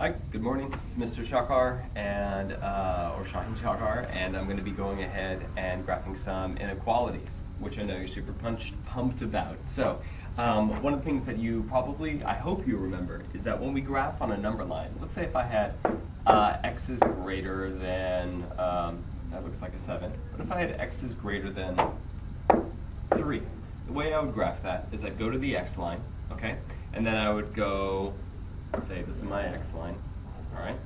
Hi, good morning. It's Mr. Shakar and or Shahin Shakar, and I'm going to be going ahead and graphing some inequalities, which I know you're super pumped about. So, one of the things that you probably, I hope you remember, is that when we graph on a number line, let's say if I had x is greater than, that looks like a 7, but if I had x is greater than 3, the way I would graph that is I'd go to the x line, okay, and then I would go, say this is my x line, all right?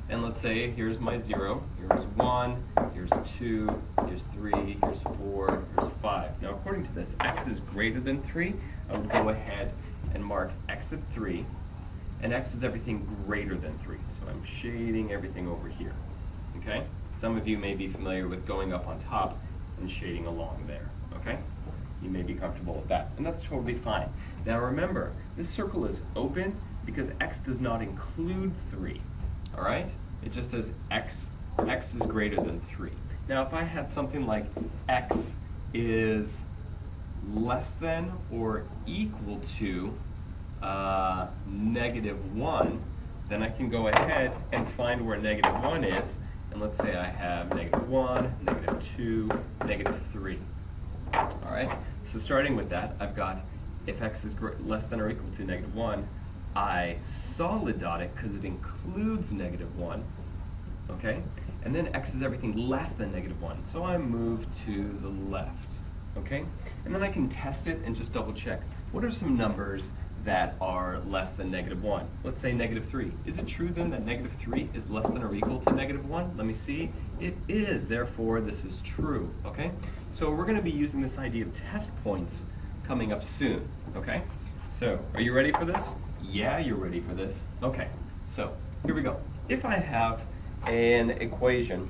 And let's say here's my 0, here's 1, here's 2, here's 3, here's 4, here's 5. Now according to this, x is greater than 3, I would go ahead and mark x at 3, and x is everything greater than 3. So I'm shading everything over here, okay? Some of you may be familiar with going up on top and shading along there, okay? You may be comfortable with that, and that's totally fine. Now remember, this circle is open because x does not include 3, all right? It just says x is greater than 3. Now if I had something like x is less than or equal to -1, then I can go ahead and find where -1 is, and let's say I have -1, -2, -3. All right, so starting with that, I've got if x is less than or equal to -1, I solid dot it because it includes -1, okay? And then x is everything less than -1, so I move to the left, okay? And then I can test it and just double check. What are some numbers that are less than -1? Let's say -3. Is it true then that -3 is less than or equal to -1? Let me see. It is, therefore this is true, okay? So we're going to be using this idea of test points coming up soon, okay? So, are you ready for this? Yeah, you're ready for this. Okay, so here we go. If I have an equation,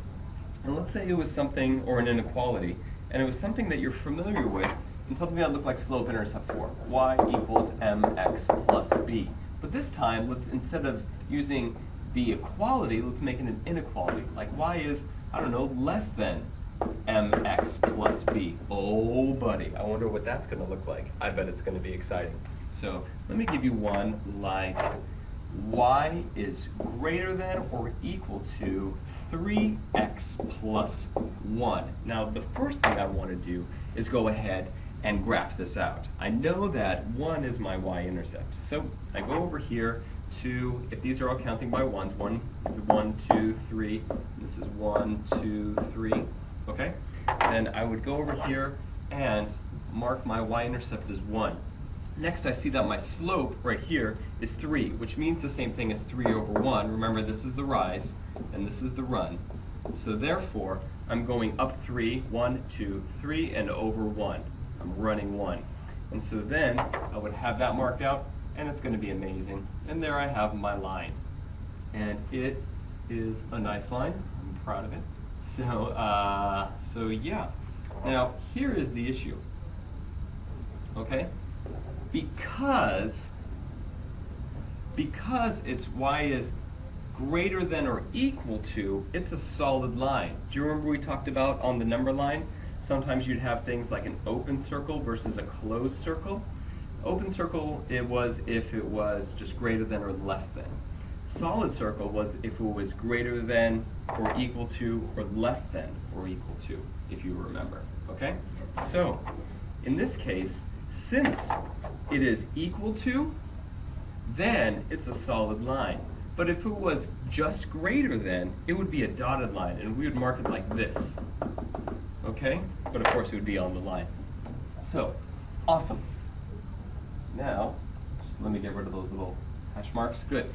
and let's say it was something, or an inequality, and it was something that you're familiar with, and something that looked like slope-intercept 4, y equals mx plus b. But this time, let's, instead of using the equality, let's make it an inequality. Like y is, I don't know, less than mx plus b. Oh, buddy, I wonder what that's going to look like. I bet it's going to be exciting. So let me give you one like y is greater than or equal to 3x plus 1. Now, the first thing I want to do is go ahead and graph this out. I know that 1 is my y-intercept. So I go over here to, if these are all counting by ones, 1, 2, 3, this is 1, 2, 3, okay? Then I would go over here and mark my y-intercept as 1. Next, I see that my slope right here is 3, which means the same thing as 3 over 1. Remember, this is the rise, and this is the run. So therefore, I'm going up 3, 1, 2, 3, and over 1. I'm running 1. And so then, I would have that marked out, and it's going to be amazing. And there I have my line. And it is a nice line. I'm proud of it. So yeah. Now, here is the issue. Okay? Because it's y is greater than or equal to, it's a solid line. Do you remember we talked about on the number line? Sometimes you'd have things like an open circle versus a closed circle. Open circle, it was if it was just greater than or less than. Solid circle was if it was greater than or equal to or less than or equal to, if you remember, okay? So, in this case, since it is equal to, then it's a solid line. But if it was just greater than, it would be a dotted line, and we would mark it like this, okay? But of course it would be on the line. So, awesome. Now, just let me get rid of those little hash marks. Good.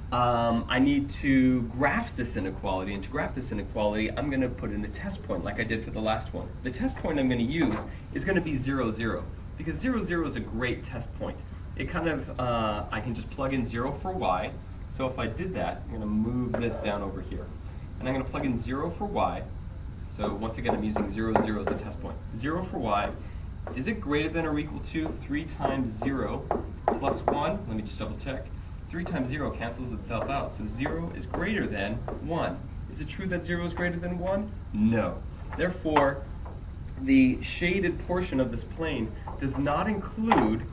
I need to graph this inequality, and to graph this inequality, I'm going to put in the test point like I did for the last one. The test point I'm going to use is going to be 0, 0, because 0, 0 is a great test point. It kind of, I can just plug in 0 for y, so if I did that, I'm going to move this down over here. And I'm going to plug in 0 for y, so once again I'm using 0, 0 as a test point. 0 for y, is it greater than or equal to 3 times 0 plus 1? Let me just double check. 3 times 0 cancels itself out, so 0 is greater than 1. Is it true that 0 is greater than 1? No. Therefore, the shaded portion of this plane does not include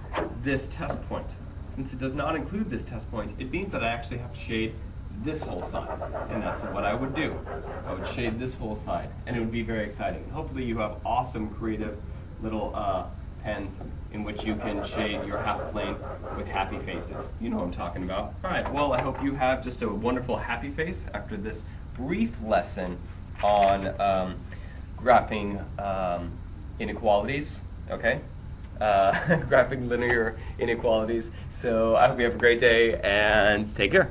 this test point. since it does not include this test point, it means that I actually have to shade this whole side, and that's what I would do. I would shade this whole side, and it would be very exciting. Hopefully you have awesome creative little pens in which you can shade your half plane with happy faces. You know what I'm talking about. Alright, well, I hope you have just a wonderful happy face after this brief lesson on graphing inequalities, okay? Graphing linear inequalities. So I hope you have a great day, and take care.